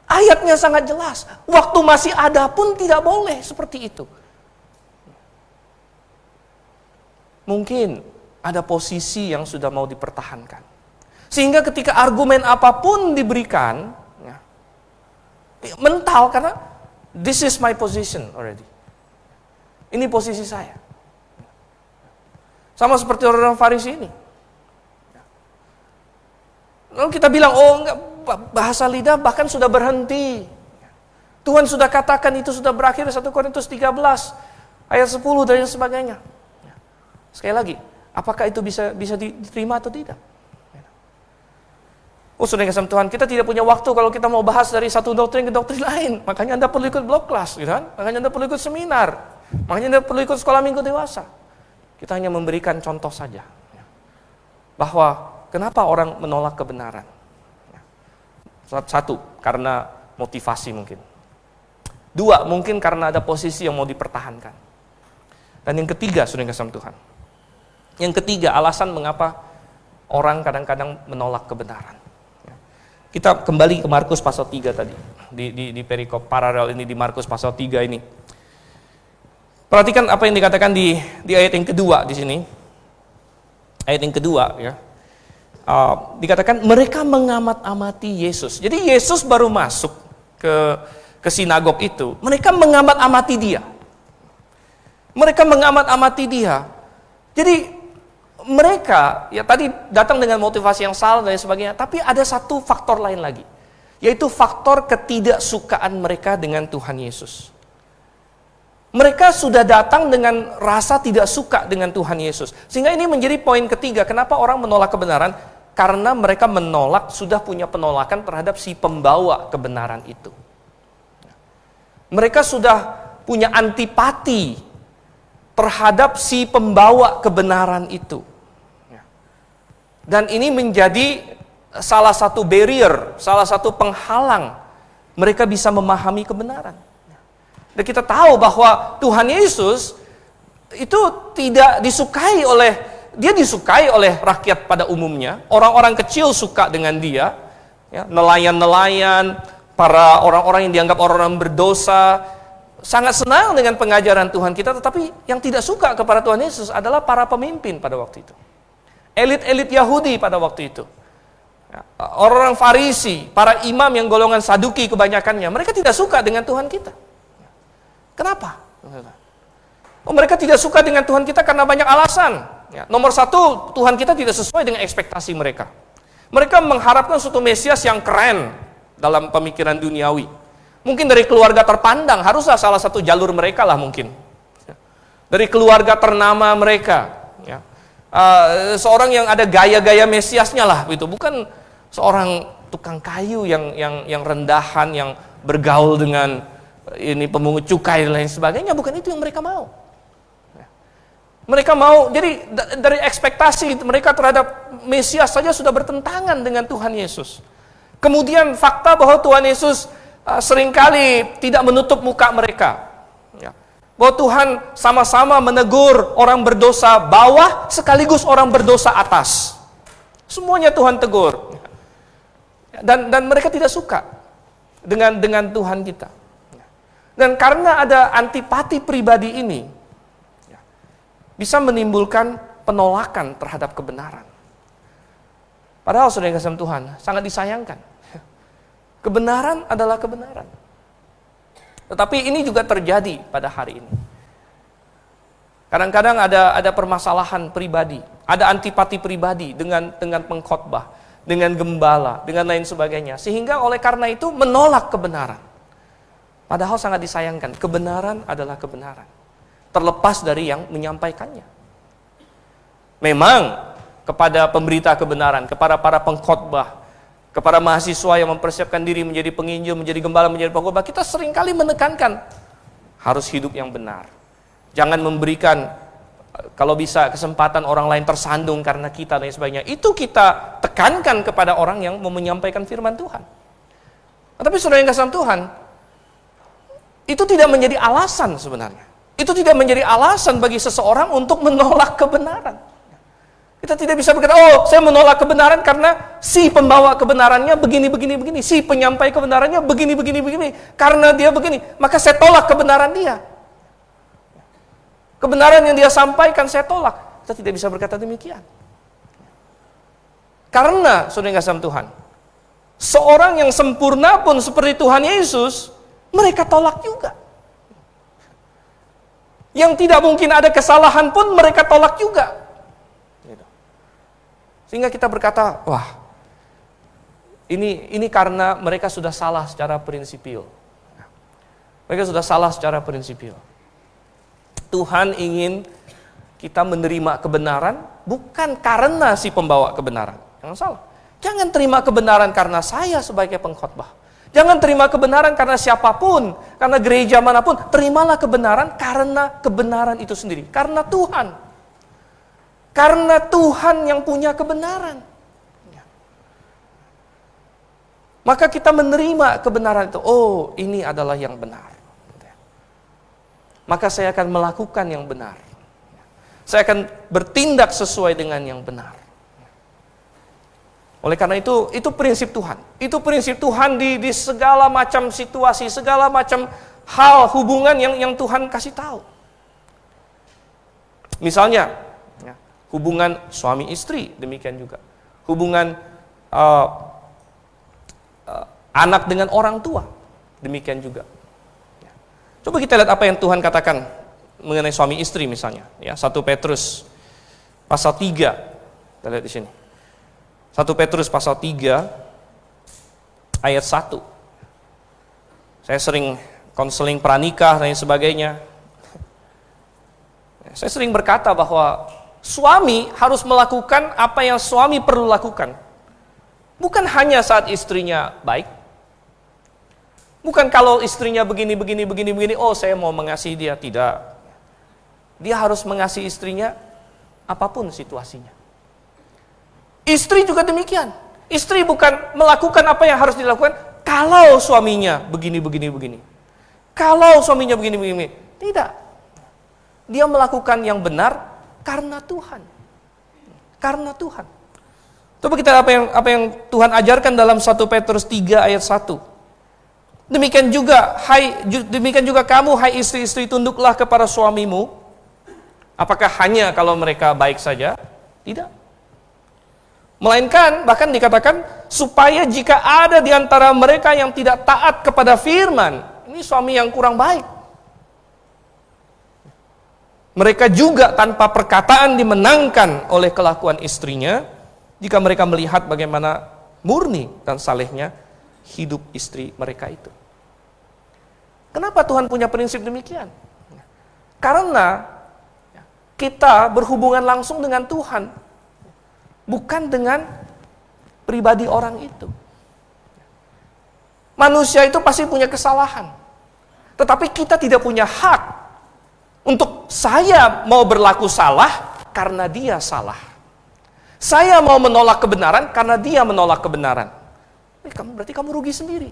Ayatnya sangat jelas. Waktu masih ada pun tidak boleh seperti itu. Mungkin ada posisi yang sudah mau dipertahankan. Sehingga ketika argumen apapun diberikan, ya, mental karena this is my position already. Ini posisi saya. Sama seperti orang Farisi ini. Lalu kita bilang, oh enggak, bahasa lidah bahkan sudah berhenti. Tuhan sudah katakan itu sudah berakhir 1 Korintus 13 ayat 10 dan sebagainya. Sekali lagi, apakah itu bisa diterima atau tidak? Oh, saudara yang kasih Tuhan, kita tidak punya waktu kalau kita mau bahas dari satu doktrin ke doktrin lain. Makanya Anda perlu ikut blog kelas, gitu kan? Makanya Anda perlu ikut seminar. Makanya Anda perlu ikut sekolah minggu dewasa. Kita hanya memberikan contoh saja. Bahwa kenapa orang menolak kebenaran? Satu, karena motivasi mungkin. Dua, mungkin karena ada posisi yang mau dipertahankan. Dan yang ketiga, saudara yang kasih Tuhan. Yang ketiga, alasan mengapa orang kadang-kadang menolak kebenaran. Kita kembali ke Markus pasal 3 tadi. Di perikop paralel ini di Markus pasal 3 ini. Perhatikan apa yang dikatakan di ayat yang kedua di sini. Ayat yang kedua ya. Dikatakan mereka mengamat-amati Yesus. Jadi Yesus baru masuk ke sinagog itu. Mereka mengamat-amati dia. Mereka mengamat-amati dia. Jadi mereka ya tadi datang dengan motivasi yang salah dan sebagainya, tapi ada satu faktor lain lagi, yaitu faktor ketidaksukaan mereka dengan Tuhan Yesus. Mereka sudah datang dengan rasa tidak suka dengan Tuhan Yesus. Sehingga ini menjadi poin ketiga, kenapa orang menolak kebenaran? Karena mereka menolak, sudah punya penolakan terhadap si pembawa kebenaran itu. Mereka sudah punya antipati terhadap si pembawa kebenaran itu. Dan ini menjadi salah satu barrier, salah satu penghalang mereka bisa memahami kebenaran. Dan kita tahu bahwa Tuhan Yesus itu tidak disukai dia disukai oleh rakyat pada umumnya. Orang-orang kecil suka dengan dia, ya, nelayan-nelayan, para orang-orang yang dianggap orang-orang berdosa, sangat senang dengan pengajaran Tuhan kita, tetapi yang tidak suka kepada Tuhan Yesus adalah para pemimpin pada waktu itu. Elit-elit Yahudi pada waktu itu. Orang-orang Farisi, para imam yang golongan Saduki kebanyakannya, mereka tidak suka dengan Tuhan kita. Kenapa? Oh, mereka tidak suka dengan Tuhan kita karena banyak alasan. Ya, nomor satu, Tuhan kita tidak sesuai dengan ekspektasi mereka. Mereka mengharapkan suatu Mesias yang keren dalam pemikiran duniawi. Mungkin dari keluarga terpandang, haruslah salah satu jalur mereka lah mungkin. Dari keluarga ternama mereka. Seorang yang ada gaya-gaya Mesiasnya lah, gitu. Bukan seorang tukang kayu yang rendahan, yang bergaul dengan ini pemungut cukai dan lain sebagainya. Bukan itu yang mereka mau. Mereka mau, jadi dari ekspektasi mereka terhadap Mesias saja sudah bertentangan dengan Tuhan Yesus. Kemudian fakta bahwa Tuhan Yesus seringkali tidak menutup muka mereka. Bahwa Tuhan sama-sama menegur orang berdosa bawah sekaligus orang berdosa atas. Semuanya Tuhan tegur. Dan mereka tidak suka dengan Tuhan kita. Dan karena ada antipati pribadi ini, bisa menimbulkan penolakan terhadap kebenaran. Padahal saudara yang kasih Tuhan, sangat disayangkan. Kebenaran adalah kebenaran. Tetapi ini juga terjadi pada hari ini. Kadang-kadang ada permasalahan pribadi, ada antipati pribadi dengan pengkhotbah, dengan gembala, dengan lain sebagainya. Sehingga oleh karena itu menolak kebenaran. Padahal sangat disayangkan, kebenaran adalah kebenaran. Terlepas dari yang menyampaikannya. Memang kepada pemberita kebenaran, kepada para pengkhotbah, kepada mahasiswa yang mempersiapkan diri menjadi penginjil, menjadi gembala, menjadi pengkhotbah, kita seringkali menekankan harus hidup yang benar. Jangan memberikan, kalau bisa, kesempatan orang lain tersandung karena kita dan sebagainya. Itu kita tekankan kepada orang yang mau menyampaikan firman Tuhan. Tapi saudara yang kasih Tuhan, itu tidak menjadi alasan sebenarnya. Itu tidak menjadi alasan bagi seseorang untuk menolak kebenaran. Kita tidak bisa berkata, oh saya menolak kebenaran karena si pembawa kebenarannya begini. Si penyampai kebenarannya begini. Karena dia begini, maka saya tolak kebenaran dia. Kebenaran yang dia sampaikan saya tolak. Kita tidak bisa berkata demikian. Karena, saudara yang kasih Tuhan, seorang yang sempurna pun seperti Tuhan Yesus, mereka tolak juga. Yang tidak mungkin ada kesalahan pun mereka tolak juga. Sehingga kita berkata, wah, ini karena mereka sudah salah secara prinsipil. Mereka sudah salah secara prinsipil. Tuhan ingin kita menerima kebenaran bukan karena si pembawa kebenaran. Jangan salah. Jangan terima kebenaran karena saya sebagai pengkhotbah. Jangan terima kebenaran karena siapapun, karena gereja manapun. Terimalah kebenaran karena kebenaran itu sendiri. Karena Tuhan. Karena Tuhan yang punya kebenaran. Maka kita menerima kebenaran itu. Oh, ini adalah yang benar. Maka saya akan melakukan yang benar. Saya akan bertindak sesuai dengan yang benar. Oleh karena itu prinsip Tuhan. Itu prinsip Tuhan di segala macam situasi, segala macam hal hubungan yang Tuhan kasih tahu. Misalnya, hubungan suami istri, demikian juga. Hubungan anak dengan orang tua, demikian juga. Coba kita lihat apa yang Tuhan katakan mengenai suami istri misalnya. Ya, 1 Petrus pasal 3. Kita lihat di sini. 1 Petrus pasal 3 ayat 1. Saya sering konseling pranikah dan sebagainya. Saya sering berkata bahwa suami harus melakukan apa yang suami perlu lakukan. Bukan hanya saat istrinya baik. Bukan kalau istrinya begini, oh saya mau mengasihi dia. Tidak. Dia harus mengasihi istrinya apapun situasinya. Istri juga demikian. Istri bukan melakukan apa yang harus dilakukan kalau suaminya begini. Kalau suaminya begini. Tidak. Dia melakukan yang benar karena Tuhan. Karena Tuhan. Coba kita lihat apa yang Tuhan ajarkan dalam 1 Petrus 3 ayat 1. Demikian juga kamu hai istri-istri tunduklah kepada suamimu. Apakah hanya kalau mereka baik saja? Tidak. Melainkan bahkan dikatakan supaya jika ada di antara mereka yang tidak taat kepada firman, ini suami yang kurang baik. Mereka juga tanpa perkataan dimenangkan oleh kelakuan istrinya jika mereka melihat bagaimana murni dan salehnya hidup istri mereka itu. Kenapa Tuhan punya prinsip demikian? Karena kita berhubungan langsung dengan Tuhan, bukan dengan pribadi orang itu. Manusia itu pasti punya kesalahan. Tetapi kita tidak punya hak untuk saya mau berlaku salah karena dia salah. Saya mau menolak kebenaran karena dia menolak kebenaran. Berarti kamu rugi sendiri.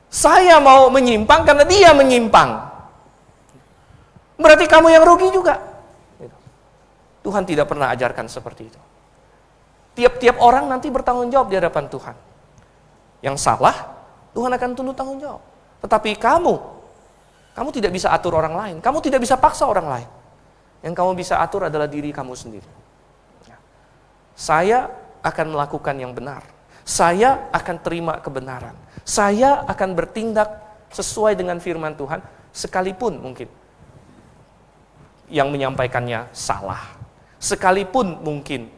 Saya mau menyimpang karena dia menyimpang. Berarti kamu yang rugi juga. Tuhan tidak pernah ajarkan seperti itu. Tiap-tiap orang nanti bertanggung jawab di hadapan Tuhan. Yang salah, Tuhan akan tuntut tanggung jawab. Tetapi kamu tidak bisa atur orang lain. Kamu tidak bisa paksa orang lain. Yang kamu bisa atur adalah diri kamu sendiri. Saya akan melakukan yang benar. Saya akan terima kebenaran. Saya akan bertindak sesuai dengan firman Tuhan, sekalipun mungkin yang menyampaikannya salah. Sekalipun mungkin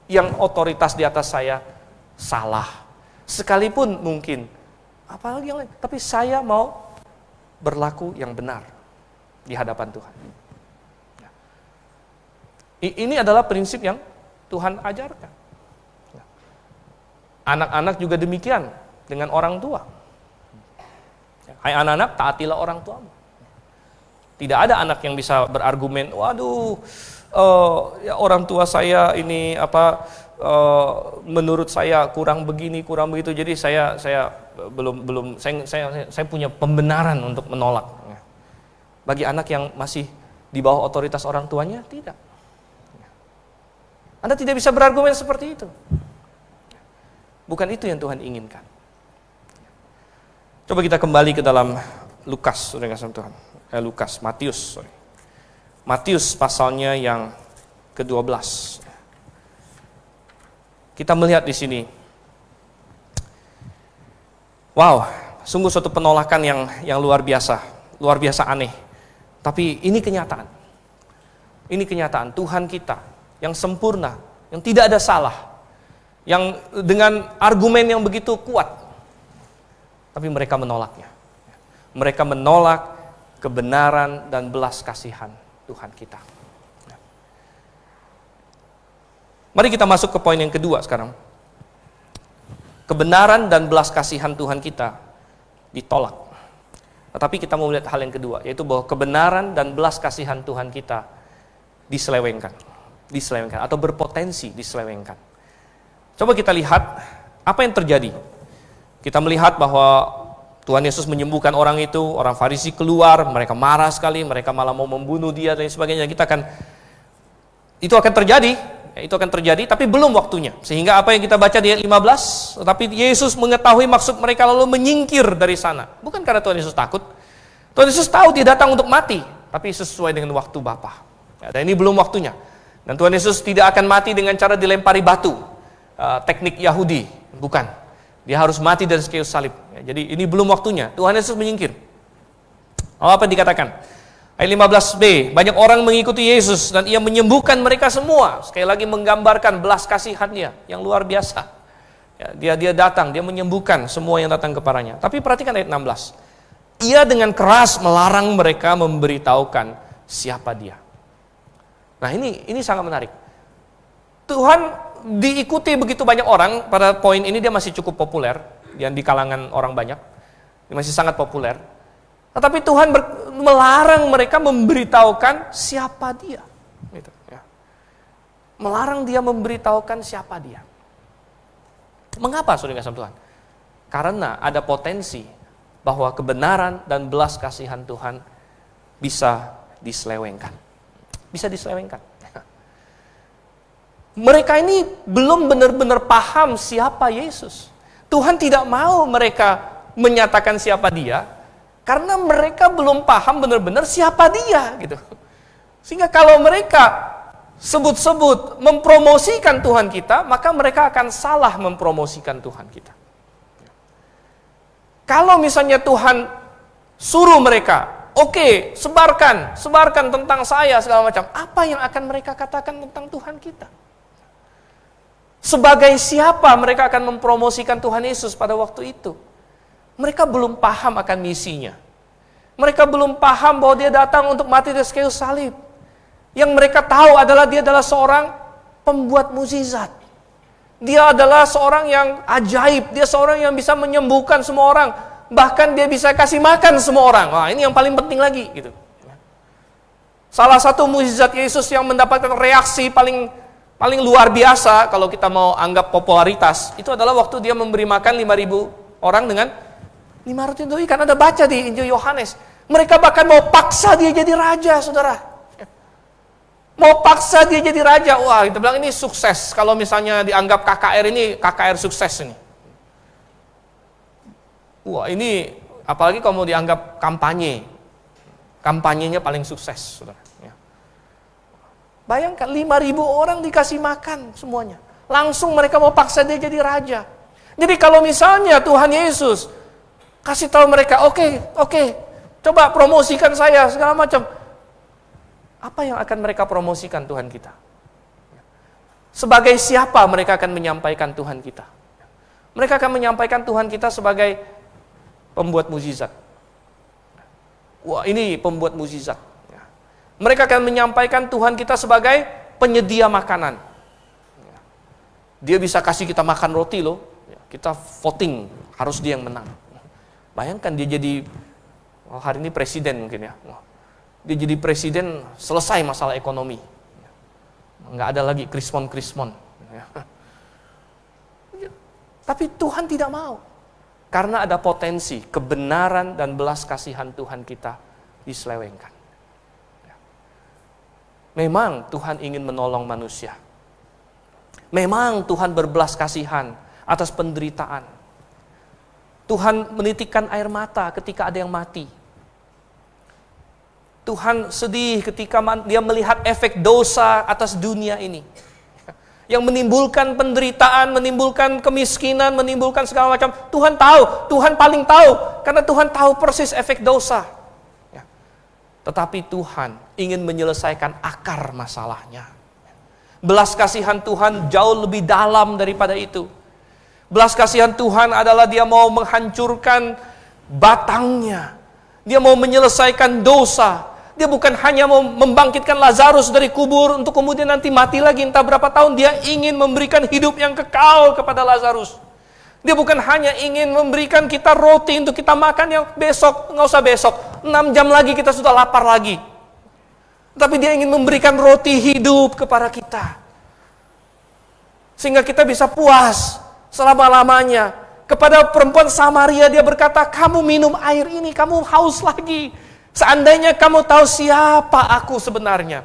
yang otoritas di atas saya salah. Sekalipun mungkin apalagi yang lain, tapi saya mau berlaku yang benar di hadapan Tuhan. Ini adalah prinsip yang Tuhan ajarkan. Anak-anak juga demikian dengan orang tua. Hai anak-anak, taatilah orang tuamu. Tidak ada anak yang bisa berargumen, waduh, ya orang tua saya ini menurut saya kurang begini, kurang begitu, jadi saya punya pembenaran untuk menolak. Bagi anak yang masih di bawah otoritas orang tuanya, tidak. Anda tidak bisa berargumen seperti itu. Bukan itu yang Tuhan inginkan. Coba kita kembali ke dalam Lukas, Matius pasalnya yang ke-12. Kita melihat di sini. Wow, sungguh suatu penolakan yang luar biasa aneh. Tapi ini kenyataan. Ini kenyataan Tuhan kita yang sempurna, yang tidak ada salah, yang dengan argumen yang begitu kuat. Tapi mereka menolaknya. Mereka menolak kebenaran dan belas kasihan Tuhan kita. Mari kita masuk ke poin yang kedua sekarang. Kebenaran dan belas kasihan Tuhan kita ditolak. Tetapi kita mau melihat hal yang kedua, yaitu bahwa kebenaran dan belas kasihan Tuhan kita diselewengkan atau berpotensi diselewengkan. Coba kita lihat apa yang terjadi. Kita melihat bahwa Tuhan Yesus menyembuhkan orang itu, orang Farisi keluar, mereka marah sekali, mereka malah mau membunuh dia dan sebagainya. Itu akan terjadi, tapi belum waktunya. Sehingga apa yang kita baca di ayat 15, tetapi Yesus mengetahui maksud mereka lalu menyingkir dari sana. Bukan karena Tuhan Yesus takut. Tuhan Yesus tahu dia datang untuk mati, tapi sesuai dengan waktu Bapa. Dan ini belum waktunya. Dan Tuhan Yesus tidak akan mati dengan cara dilempari batu, teknik Yahudi, bukan. Dia harus mati dari kayu salib. Jadi ini belum waktunya. Tuhan Yesus menyingkir. Apa dikatakan? Ayat 15b, banyak orang mengikuti Yesus dan ia menyembuhkan mereka semua. Sekali lagi menggambarkan belas kasihannya yang luar biasa. Dia datang, dia menyembuhkan semua yang datang kepadanya. Tapi perhatikan ayat 16. Ia dengan keras melarang mereka memberitahukan siapa dia. Nah ini sangat menarik. Tuhan diikuti begitu banyak orang, pada poin ini dia masih cukup populer, yang di kalangan orang banyak, dia masih sangat populer. Tetapi Tuhan melarang mereka memberitahukan siapa dia. Gitu, ya. Melarang dia memberitahukan siapa dia. Mengapa saudara kasih Tuhan? Karena ada potensi bahwa kebenaran dan belas kasihan Tuhan bisa diselewengkan. Bisa diselewengkan. Mereka ini belum benar-benar paham siapa Yesus. Tuhan tidak mau mereka menyatakan siapa dia, karena mereka belum paham benar-benar siapa dia. Gitu. Sehingga kalau mereka sebut-sebut mempromosikan Tuhan kita, maka mereka akan salah mempromosikan Tuhan kita. Kalau misalnya Tuhan suruh mereka, oke, sebarkan tentang saya segala macam, apa yang akan mereka katakan tentang Tuhan kita? Sebagai siapa mereka akan mempromosikan Tuhan Yesus pada waktu itu? Mereka belum paham akan misinya. Mereka belum paham bahwa dia datang untuk mati di kayu salib. Yang mereka tahu adalah dia adalah seorang pembuat mukjizat. Dia adalah seorang yang ajaib, dia seorang yang bisa menyembuhkan semua orang, bahkan dia bisa kasih makan semua orang. Wah, ini yang paling penting lagi gitu. Salah satu mukjizat Yesus yang mendapatkan reaksi paling luar biasa kalau kita mau anggap popularitas, itu adalah waktu dia memberi makan 5.000 orang dengan 5 roti dan ikan. Ada baca di Injil Yohanes. Mereka bahkan mau paksa dia jadi raja, saudara. Mau paksa dia jadi raja. Wah, kita bilang ini sukses. Kalau misalnya dianggap KKR ini, KKR sukses ini. Wah, ini apalagi kalau mau dianggap kampanye. Kampanyenya paling sukses, saudara. Ya. Bayangkan 5.000 orang dikasih makan semuanya. Langsung mereka mau paksa dia jadi raja. Jadi kalau misalnya Tuhan Yesus kasih tahu mereka, oke, coba promosikan saya, segala macam. Apa yang akan mereka promosikan Tuhan kita? Sebagai siapa mereka akan menyampaikan Tuhan kita? Mereka akan menyampaikan Tuhan kita sebagai pembuat mukjizat. Wah, ini pembuat mukjizat. Mereka akan menyampaikan Tuhan kita sebagai penyedia makanan. Dia bisa kasih kita makan roti loh. Kita voting, harus dia yang menang. Bayangkan dia jadi hari ini presiden mungkin ya. Dia jadi presiden, selesai masalah ekonomi. Nggak ada lagi krismon. Tapi Tuhan tidak mau. Karena ada potensi, kebenaran dan belas kasihan Tuhan kita diselewengkan. Memang Tuhan ingin menolong manusia. Memang Tuhan berbelas kasihan atas penderitaan. Tuhan menitikkan air mata ketika ada yang mati. Tuhan sedih ketika dia melihat efek dosa atas dunia ini. Yang menimbulkan penderitaan, menimbulkan kemiskinan, menimbulkan segala macam. Tuhan tahu, Tuhan paling tahu. Karena Tuhan tahu persis efek dosa. Ya. Tetapi Tuhan ingin menyelesaikan akar masalahnya. Belas kasihan Tuhan jauh lebih dalam daripada itu. Belas kasihan Tuhan adalah dia mau menghancurkan batangnya. Dia mau menyelesaikan dosa. Dia bukan hanya mau membangkitkan Lazarus dari kubur untuk kemudian nanti mati lagi entah berapa tahun. Dia ingin memberikan hidup yang kekal kepada Lazarus. Dia bukan hanya ingin memberikan kita roti untuk kita makan yang besok, nggak usah besok. 6 jam lagi kita sudah lapar lagi. Tapi dia ingin memberikan roti hidup kepada kita. Sehingga kita bisa puas selama-lamanya. Kepada perempuan Samaria dia berkata, kamu minum air ini, kamu haus lagi. Seandainya kamu tahu siapa aku sebenarnya,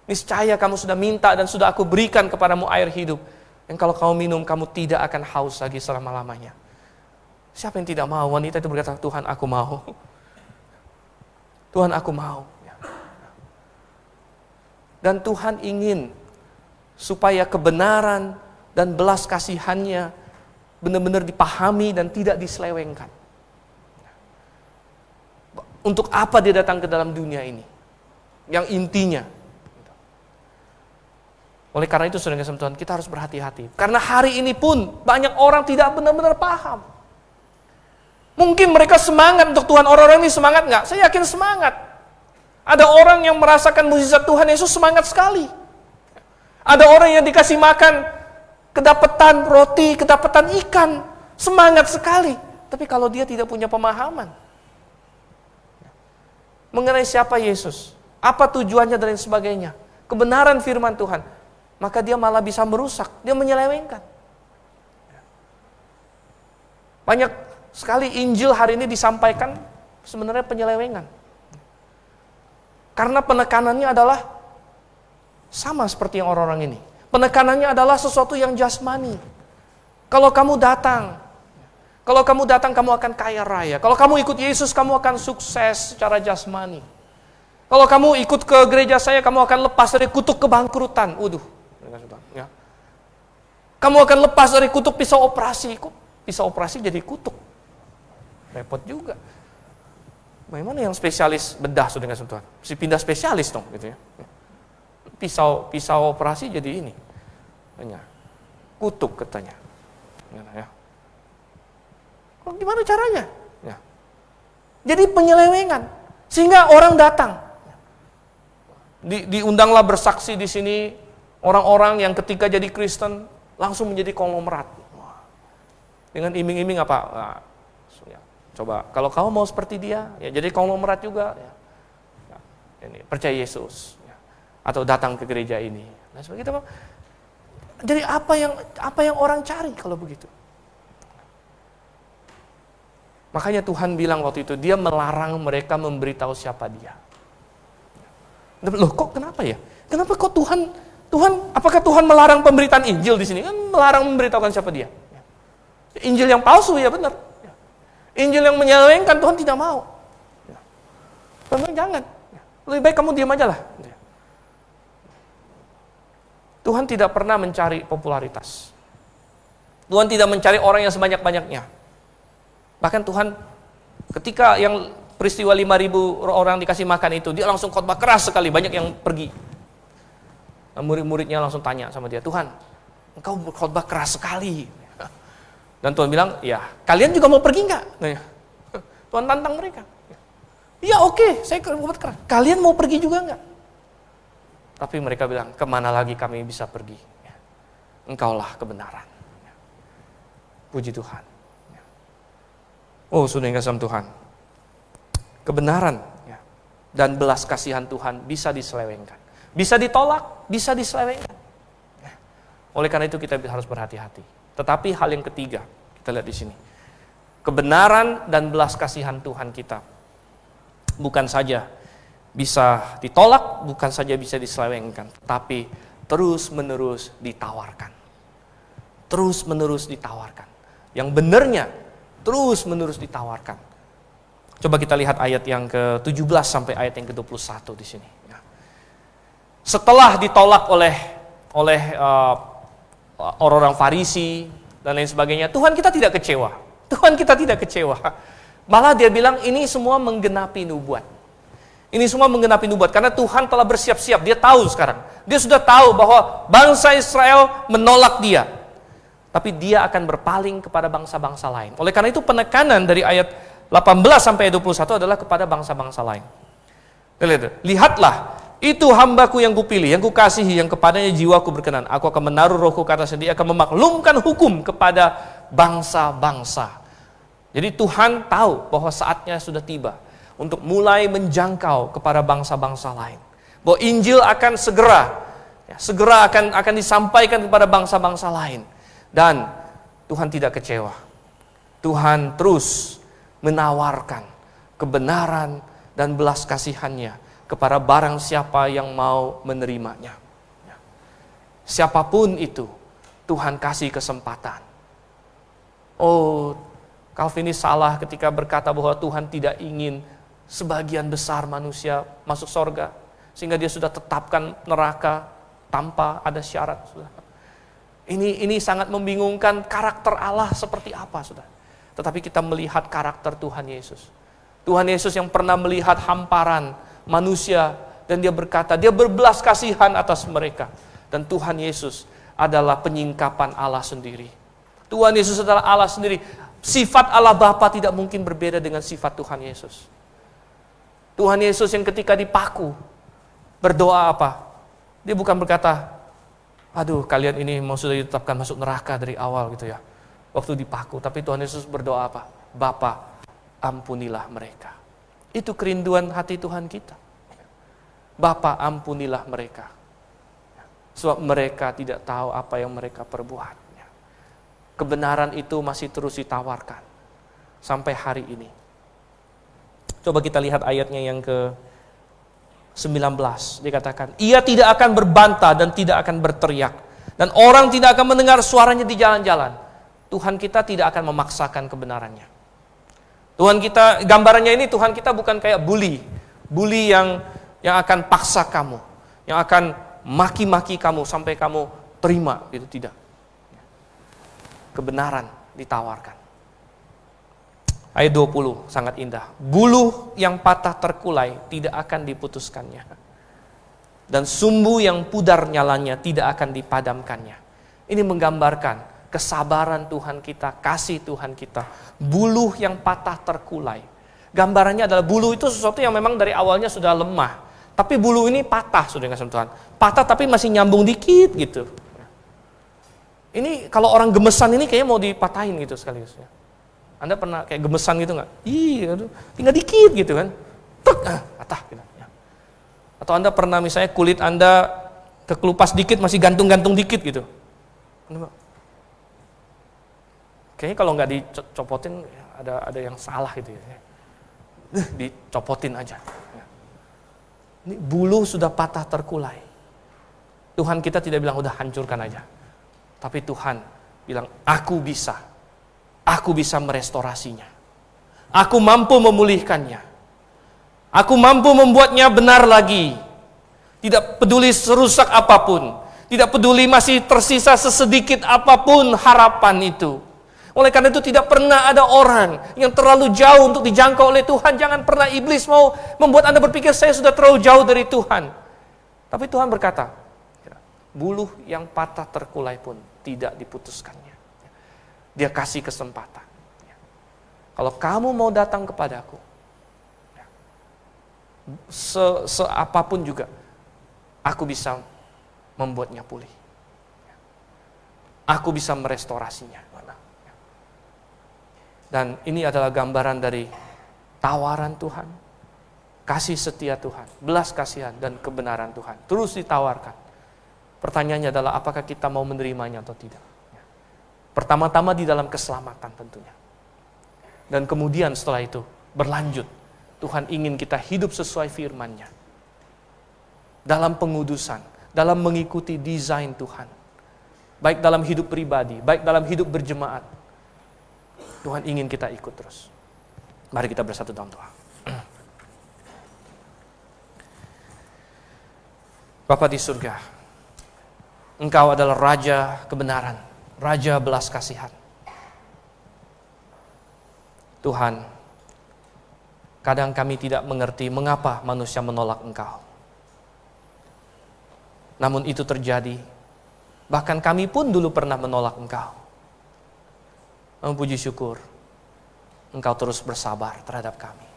niscaya kamu sudah minta dan sudah aku berikan kepadamu air hidup. Yang kalau kamu minum, kamu tidak akan haus lagi selama-lamanya. Siapa yang tidak mau? Wanita itu berkata, Tuhan aku mau. Tuhan aku mau. Dan Tuhan ingin supaya kebenaran dan belas kasihannya benar-benar dipahami dan tidak diselewengkan. Untuk apa dia datang ke dalam dunia ini? Yang intinya. Oleh karena itu, saudara kasih Tuhan, kita harus berhati-hati. Karena hari ini pun banyak orang tidak benar-benar paham. Mungkin mereka semangat untuk Tuhan. Orang-orang ini semangat nggak? Saya yakin semangat. Ada orang yang merasakan mukjizat Tuhan Yesus semangat sekali. Ada orang yang dikasih makan, kedapatan roti, kedapatan ikan, semangat sekali. Tapi kalau dia tidak punya pemahaman mengenai siapa Yesus, apa tujuannya dan lain sebagainya, kebenaran firman Tuhan, maka dia malah bisa merusak, dia menyelewengkan. Banyak sekali Injil hari ini disampaikan sebenarnya penyelewengan. Karena penekanannya adalah sama seperti yang orang-orang ini. Penekanannya adalah sesuatu yang jasmani. Kalau kamu datang kamu akan kaya raya. Kalau kamu ikut Yesus, kamu akan sukses secara jasmani. Kalau kamu ikut ke gereja saya, kamu akan lepas dari kutuk kebangkrutan. Waduh. Kamu akan lepas dari kutuk pisau operasi. Kok pisau operasi jadi kutuk? Repot juga. Bagaimana yang spesialis bedah, saudara kasih Tuhan? Mesti pindah spesialis dong, gitu ya. Pisau operasi jadi ini. Kutuk katanya. Ya. Gimana caranya? Ya. Jadi penyelewengan. Sehingga orang datang. Diundanglah bersaksi di sini orang-orang yang ketika jadi Kristen langsung menjadi konglomerat. Dengan iming-iming apa? Nah, coba, kalau kamu mau seperti dia, ya jadi konglomerat juga. Ya. Ini, percaya Yesus. Ya. Atau datang ke gereja ini. Nah, seperti itu. Jadi apa yang orang cari kalau begitu? Makanya Tuhan bilang waktu itu, dia melarang mereka memberitahu siapa dia. Loh kok kenapa ya? Kenapa kok Tuhan, apakah Tuhan melarang pemberitaan Injil di sini? Kan melarang memberitahukan siapa dia. Injil yang palsu ya benar. Injil yang menyelewengkan Tuhan tidak mau. Tuhan jangan. Lebih baik kamu diam aja lah. Tuhan tidak pernah mencari popularitas. Tuhan tidak mencari orang yang sebanyak-banyaknya. Bahkan Tuhan ketika yang peristiwa 5.000 orang dikasih makan itu, dia langsung khotbah keras sekali, banyak yang pergi. Nah, murid-muridnya langsung tanya sama dia, Tuhan, engkau berkhotbah keras sekali. Dan Tuhan bilang, ya kalian juga mau pergi nggak? Tuhan tantang mereka. Ya oke, saya khotbah keras. Kalian mau pergi juga nggak? Tapi mereka bilang, kemana lagi kami bisa pergi? Engkaulah kebenaran. Puji Tuhan. Oh, sudah kasih Tuhan. Kebenaran dan belas kasihan Tuhan bisa diselewengkan. Bisa ditolak, bisa diselewengkan. Oleh karena itu kita harus berhati-hati. Tetapi hal yang ketiga, kita lihat di sini. Kebenaran dan belas kasihan Tuhan kita bukan saja bisa ditolak, bukan saja bisa diselewengkan, tapi terus-menerus ditawarkan. Terus-menerus ditawarkan. Yang benarnya terus-menerus ditawarkan. Coba kita lihat ayat yang ke-17 sampai ayat yang ke-21 di sini. Setelah ditolak oleh orang-orang Farisi dan lain sebagainya, Tuhan kita tidak kecewa. Tuhan kita tidak kecewa. Malah dia bilang ini semua menggenapi nubuat. Ini semua menggenapi nubuat karena Tuhan telah bersiap-siap. Dia tahu sekarang. Dia sudah tahu bahwa bangsa Israel menolak dia. Tapi dia akan berpaling kepada bangsa-bangsa lain. Oleh karena itu penekanan dari ayat 18 sampai 21 adalah kepada bangsa-bangsa lain. Lihatlah, itu hambaku yang kupilih, yang kukasihi, yang kepadanya jiwaku berkenan. Aku akan menaruh rohku ke atasnya, dia akan memaklumkan hukum kepada bangsa-bangsa. Jadi Tuhan tahu bahwa saatnya sudah tiba untuk mulai menjangkau kepada bangsa-bangsa lain. Bahwa Injil akan segera akan disampaikan kepada bangsa-bangsa lain. Dan Tuhan tidak kecewa. Tuhan terus menawarkan kebenaran dan belas kasihannya kepada barang siapa yang mau menerimanya. Siapapun itu, Tuhan kasih kesempatan. Oh, Calvinis salah ketika berkata bahwa Tuhan tidak ingin sebagian besar manusia masuk surga, sehingga dia sudah tetapkan neraka tanpa ada syarat. Ini sangat membingungkan karakter Allah seperti apa, saudara. Tetapi kita melihat karakter Tuhan Yesus. Tuhan Yesus yang pernah melihat hamparan manusia dan dia berkata, dia berbelas kasihan atas mereka. Dan Tuhan Yesus adalah penyingkapan Allah sendiri. Tuhan Yesus adalah Allah sendiri. Sifat Allah Bapa tidak mungkin berbeda dengan sifat Tuhan Yesus. Tuhan Yesus yang ketika dipaku berdoa apa? Dia bukan berkata, aduh kalian ini mau sudah ditetapkan masuk neraka dari awal gitu ya. Waktu dipaku, tapi Tuhan Yesus berdoa apa? Bapa, ampunilah mereka. Itu kerinduan hati Tuhan kita. Bapa, ampunilah mereka. Sebab mereka tidak tahu apa yang mereka perbuat. Kebenaran itu masih terus ditawarkan sampai hari ini. Coba kita lihat ayatnya yang ke-19. Dikatakan, ia tidak akan berbantah dan tidak akan berteriak. Dan orang tidak akan mendengar suaranya di jalan-jalan. Tuhan kita tidak akan memaksakan kebenarannya. Tuhan kita, gambarannya ini Tuhan kita bukan kayak bully yang akan paksa kamu, yang akan maki-maki kamu sampai kamu terima, itu tidak. Kebenaran ditawarkan. Ayat 20 sangat indah. Buluh yang patah terkulai tidak akan diputuskannya. Dan sumbu yang pudar nyalanya tidak akan dipadamkannya. Ini menggambarkan kesabaran Tuhan kita, kasih Tuhan kita. Buluh yang patah terkulai. Gambarannya adalah buluh itu sesuatu yang memang dari awalnya sudah lemah. Tapi buluh ini patah, sudah kasih Tuhan. Patah tapi masih nyambung dikit gitu. Ini kalau orang gemesan ini kayaknya mau dipatahin gitu sekaligus ya. Anda pernah kayak gemesan gitu nggak? Aduh, tinggal dikit gitu kan. Tek, patah gitu. Ya. Atau Anda pernah misalnya kulit Anda kekelupas dikit masih gantung-gantung dikit gitu. Kayaknya kalau nggak dicopotin ada yang salah gitu ya. Dicopotin aja. Ya. Ini bulu sudah patah terkulai. Tuhan kita tidak bilang udah hancurkan aja. Tapi Tuhan bilang, aku bisa merestorasinya. Aku mampu memulihkannya. Aku mampu membuatnya benar lagi. Tidak peduli serusak apapun. Tidak peduli masih tersisa sesedikit apapun harapan itu. Oleh karena itu tidak pernah ada orang yang terlalu jauh untuk dijangkau oleh Tuhan. Jangan pernah iblis mau membuat Anda berpikir saya sudah terlalu jauh dari Tuhan. Tapi Tuhan berkata, buluh yang patah terkulai pun tidak diputuskannya. Dia kasih kesempatan. Kalau kamu mau datang kepadaku, seapapun juga, aku bisa membuatnya pulih. Aku bisa merestorasinya. Dan ini adalah gambaran dari tawaran Tuhan, kasih setia Tuhan, belas kasihan dan kebenaran Tuhan. Terus ditawarkan. Pertanyaannya adalah apakah kita mau menerimanya atau tidak. Pertama-tama di dalam keselamatan tentunya. Dan kemudian setelah itu berlanjut. Tuhan ingin kita hidup sesuai firman-Nya. Dalam pengudusan, dalam mengikuti desain Tuhan. Baik dalam hidup pribadi, baik dalam hidup berjemaat. Tuhan ingin kita ikut terus. Mari kita bersatu dalam doa. Bapa di surga, Engkau adalah Raja kebenaran, Raja belas kasihan. Tuhan, kadang kami tidak mengerti mengapa manusia menolak Engkau. Namun itu terjadi, bahkan kami pun dulu pernah menolak Engkau. Namun puji syukur, Engkau terus bersabar terhadap kami.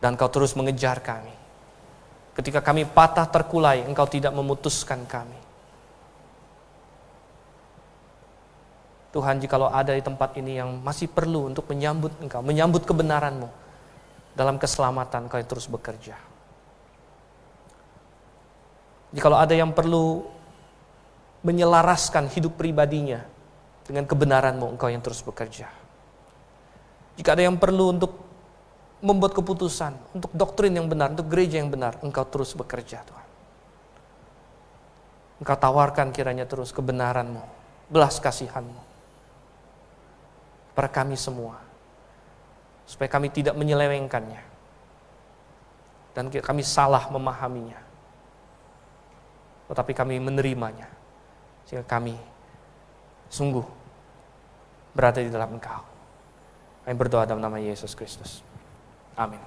Dan Engkau terus mengejar kami. Ketika kami patah terkulai, Engkau tidak memutuskan kami. Tuhan, jikalau ada di tempat ini yang masih perlu untuk menyambut Engkau, menyambut kebenaran-Mu, dalam keselamatan Engkau yang terus bekerja. Jikalau ada yang perlu menyelaraskan hidup pribadinya dengan kebenaran-Mu, Engkau yang terus bekerja. Jika ada yang perlu untuk membuat keputusan untuk doktrin yang benar, untuk gereja yang benar, Engkau terus bekerja, Tuhan. Engkau tawarkan kiranya terus kebenaran-Mu, belas kasihan-Mu pada kami semua, supaya kami tidak menyelewengkannya dan kami salah memahaminya, tetapi kami menerimanya sehingga kami sungguh berada di dalam Engkau. Kami berdoa dalam nama Yesus Kristus. Amin.